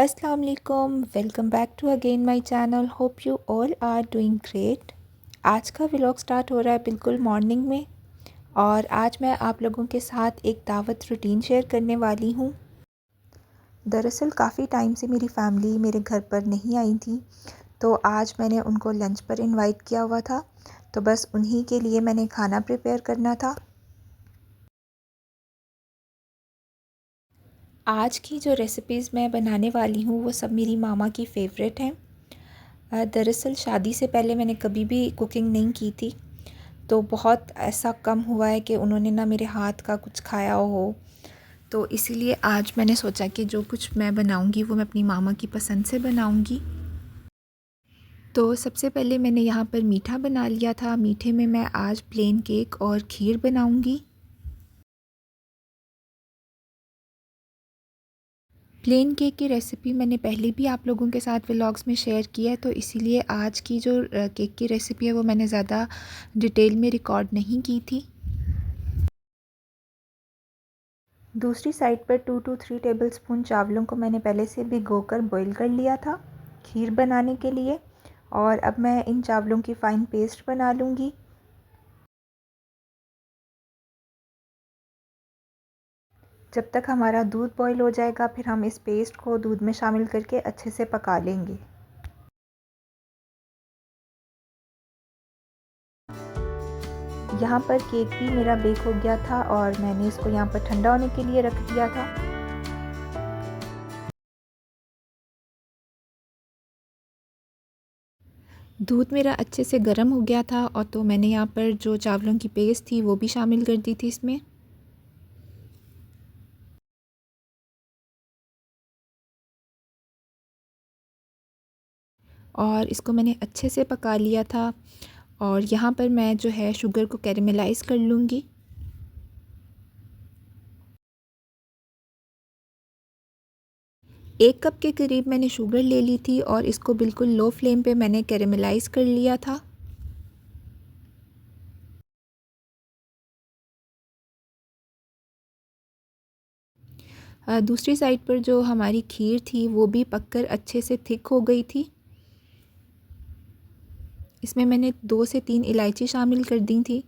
अस्सलाम वालेकुम, welcome back to again my channel. Hope you all are doing great. आज का व्लॉग स्टार्ट हो रहा है बिल्कुल मॉर्निंग में और आज मैं आप लोगों के साथ एक दावत रूटीन शेयर करने वाली हूँ। दरअसल काफ़ी टाइम से मेरी फैमिली मेरे घर पर नहीं आई थी, तो आज मैंने उनको लंच पर इनवाइट किया हुआ था, तो बस उन्हीं के लिए मैंने खाना प्रिपेयर करना था। आज की जो रेसिपीज़ मैं बनाने वाली हूँ वो सब मेरी मामा की फ़ेवरेट हैं। दरअसल शादी से पहले मैंने कभी भी कुकिंग नहीं की थी, तो बहुत ऐसा कम हुआ है कि उन्होंने ना मेरे हाथ का कुछ खाया हो। तो इसीलिए आज मैंने सोचा कि जो कुछ मैं बनाऊंगी वो मैं अपनी मामा की पसंद से बनाऊंगी। तो सबसे पहले मैंने यहाँ पर मीठा बना लिया था। मीठे में मैं आज प्लेन केक और खीर बनाऊंगी। प्लेन केक की रेसिपी मैंने पहले भी आप लोगों के साथ व्लॉग्स में शेयर किया है, तो इसीलिए आज की जो केक की रेसिपी है वो मैंने ज़्यादा डिटेल में रिकॉर्ड नहीं की थी। दूसरी साइड पर 2 to 3 टेबलस्पून चावलों को मैंने पहले से भिगोकर बॉईल कर लिया था खीर बनाने के लिए, और अब मैं इन चावलों की फ़ाइन पेस्ट बना लूँगी। जब तक हमारा दूध बॉईल हो जाएगा फिर हम इस पेस्ट को दूध में शामिल करके अच्छे से पका लेंगे। यहाँ पर केक भी मेरा बेक हो गया था और मैंने इसको यहाँ पर ठंडा होने के लिए रख दिया था। दूध मेरा अच्छे से गर्म हो गया था और तो मैंने यहाँ पर जो चावलों की पेस्ट थी वो भी शामिल कर दी थी इसमें। और इसको मैंने अच्छे से पका लिया था और यहाँ पर मैं जो है शुगर को कैरेमलाइज़ कर लूँगी। एक कप के करीब मैंने शुगर ले ली थी और इसको बिल्कुल लो फ्लेम पे मैंने कैरेमलाइज़ कर लिया था। दूसरी साइड पर जो हमारी खीर थी वो भी पककर अच्छे से थिक हो गई थी। इसमें मैंने 2 से 3 इलायची शामिल कर दी थी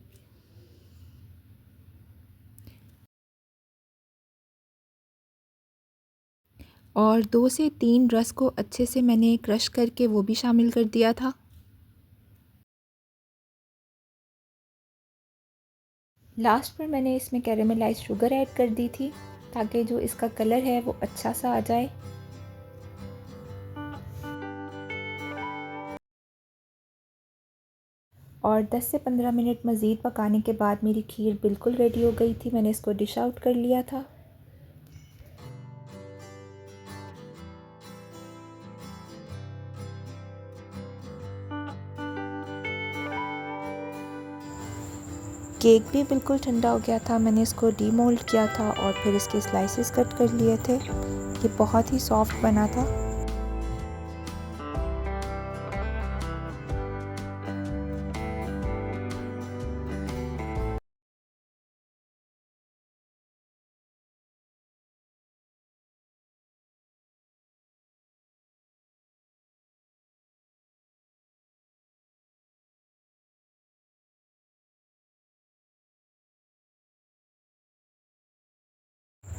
और 2 से 3 रस को अच्छे से मैंने क्रश करके वो भी शामिल कर दिया था। लास्ट पर मैंने इसमें कैरेमलाइज्ड शुगर ऐड कर दी थी ताकि जो इसका कलर है वो अच्छा सा आ जाए। और 10 से 15 मिनट मज़ीद पकाने के बाद मेरी खीर बिल्कुल रेडी हो गई थी। मैंने इसको डिश आउट कर लिया था। केक भी बिल्कुल ठंडा हो गया था। मैंने इसको डीमोल्ड किया था और फिर इसके स्लाइसेस कट कर लिए थे। ये बहुत ही सॉफ्ट बना था।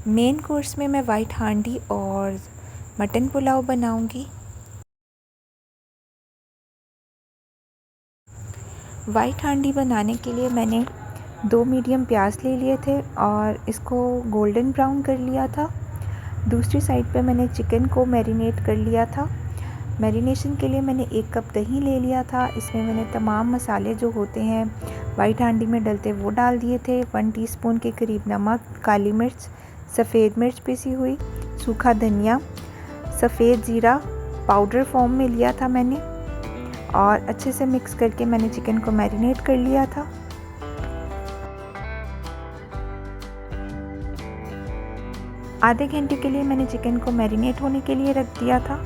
मेन कोर्स में मैं वाइट हांडी और मटन पुलाव बनाऊंगी। वाइट हांडी बनाने के लिए मैंने 2 मीडियम प्याज ले लिए थे और इसको गोल्डन ब्राउन कर लिया था। दूसरी साइड पे मैंने चिकन को मैरिनेट कर लिया था। मैरिनेशन के लिए मैंने 1 कप दही ले लिया था। इसमें मैंने तमाम मसाले जो होते हैं वाइट हांडी में डलते वो डाल दिए थे। 1 टीस्पून के करीब नमक, काली मिर्च, सफ़ेद मिर्च पिसी हुई, सूखा धनिया, सफ़ेद ज़ीरा पाउडर फॉर्म में लिया था मैंने, और अच्छे से मिक्स करके मैंने चिकन को मैरिनेट कर लिया था। आधे घंटे के लिए मैंने चिकन को मैरिनेट होने के लिए रख दिया था।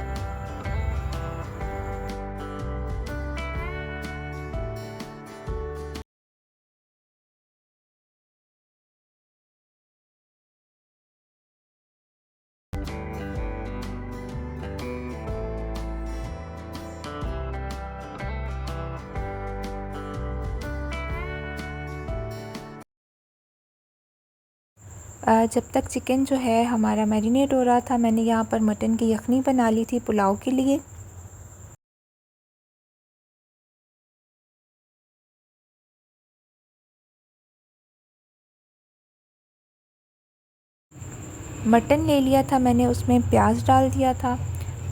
जब तक चिकन जो है हमारा मैरिनेट हो रहा था, मैंने यहाँ पर मटन की यखनी बना ली थी पुलाव के लिए। मटन ले लिया था मैंने, उसमें प्याज डाल दिया था,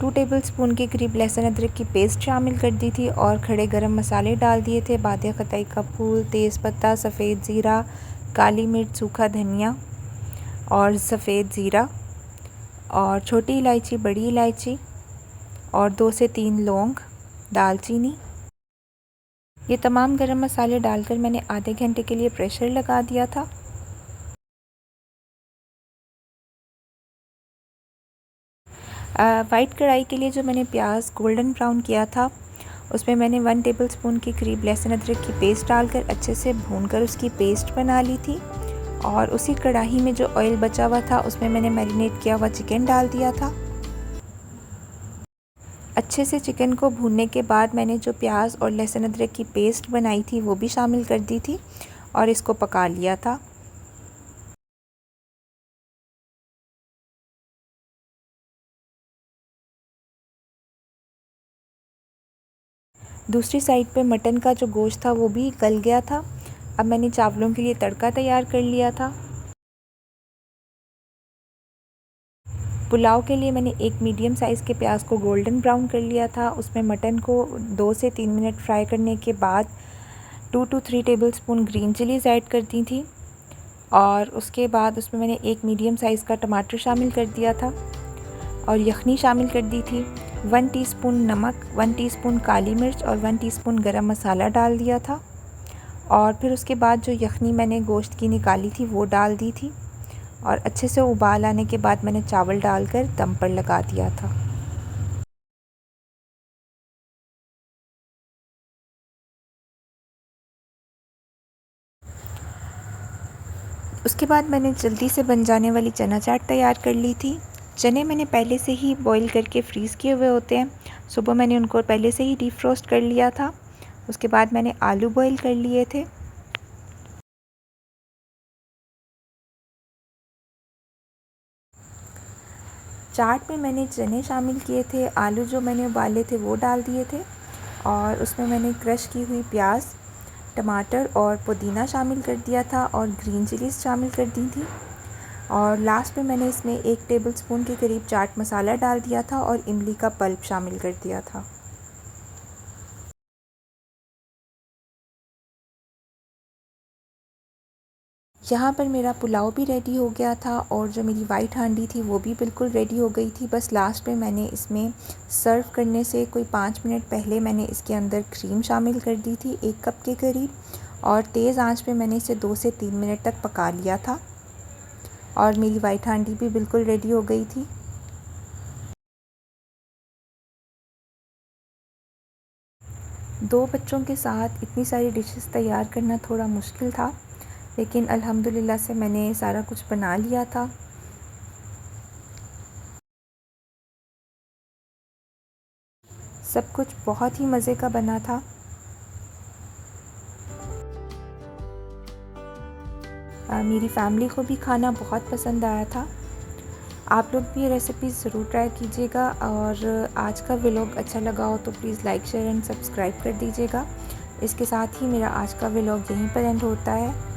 2 टेबलस्पून के करीब लहसुन अदरक की पेस्ट शामिल कर दी थी और खड़े गरम मसाले डाल दिए थे, बादे खताई का फूल, तेज़पत्ता, सफ़ेद ज़ीरा, काली मिर्च, सूखा धनिया और सफ़ेद ज़ीरा और छोटी इलायची, बड़ी इलायची और 2 से 3 लौंग, दालचीनी। ये तमाम गरम मसाले डालकर मैंने आधे घंटे के लिए प्रेशर लगा दिया था। वाइट कढ़ाई के लिए जो मैंने प्याज गोल्डन ब्राउन किया था, उसमें मैंने 1 टेबलस्पून के करीब लहसुन अदरक की पेस्ट डालकर अच्छे से भूनकर उसकी पेस्ट बना ली थी और उसी कढ़ाई में जो ऑयल बचा हुआ था उसमें मैंने मैरिनेट किया हुआ चिकन डाल दिया था। अच्छे से चिकन को भूनने के बाद मैंने जो प्याज और लहसुन अदरक की पेस्ट बनाई थी वो भी शामिल कर दी थी और इसको पका लिया था। दूसरी साइड पे मटन का जो गोश्त था वो भी गल गया था। अब मैंने चावलों के लिए तड़का तैयार कर लिया था। पुलाव के लिए मैंने एक मीडियम साइज़ के प्याज को गोल्डन ब्राउन कर लिया था। उसमें मटन को 2 से 3 मिनट फ्राई करने के बाद 2 to 3 tablespoon green chillies add कर दी थी और उसके बाद उसमें मैंने एक मीडियम साइज़ का टमाटर शामिल कर दिया था और यखनी शामिल कर दी थी। 1 टीस्पून नमक, 1 टीस्पून काली मिर्च और 1 टीस्पून गरम मसाला डाल दिया था और फिर उसके बाद जो यखनी मैंने गोश्त की निकाली थी वो डाल दी थी और अच्छे से उबाल आने के बाद मैंने चावल डालकर दम पर लगा दिया था। उसके बाद मैंने जल्दी से बन जाने वाली चना चाट तैयार कर ली थी। चने मैंने पहले से ही बॉईल करके फ्रीज़ किए हुए होते हैं। सुबह मैंने उनको पहले से ही डीप फ्रोस्ट कर लिया था। उसके बाद मैंने आलू बॉईल कर लिए थे। चाट में मैंने चने शामिल किए थे, आलू जो मैंने उबाले थे वो डाल दिए थे और उसमें मैंने क्रश की हुई प्याज, टमाटर और पुदीना शामिल कर दिया था और ग्रीन चिलीज़ शामिल कर दी थी और लास्ट में मैंने इसमें 1 टेबलस्पून के करीब चाट मसाला डाल दिया था और इमली का पल्प शामिल कर दिया था। यहाँ पर मेरा पुलाव भी रेडी हो गया था और जो मेरी वाइट हांडी थी वो भी बिल्कुल रेडी हो गई थी। बस लास्ट में मैंने इसमें सर्व करने से कोई 5 मिनट पहले मैंने इसके अंदर क्रीम शामिल कर दी थी 1 कप के करीब और तेज़ आंच पे मैंने इसे 2 से 3 मिनट तक पका लिया था और मेरी वाइट हांडी भी बिल्कुल रेडी हो गई थी। दो बच्चों के साथ इतनी सारी डिशेस तैयार करना थोड़ा मुश्किल था, लेकिन अल्हम्दुलिल्लाह से मैंने सारा कुछ बना लिया था। सब कुछ बहुत ही मज़े का बना था। मेरी फैमिली को भी खाना बहुत पसंद आया था। आप लोग भी ये रेसिपी ज़रूर ट्राई कीजिएगा और आज का व्लॉग अच्छा लगा हो तो please like, share and subscribe कर दीजिएगा। इसके साथ ही मेरा आज का व्लॉग यहीं पर एंड होता है।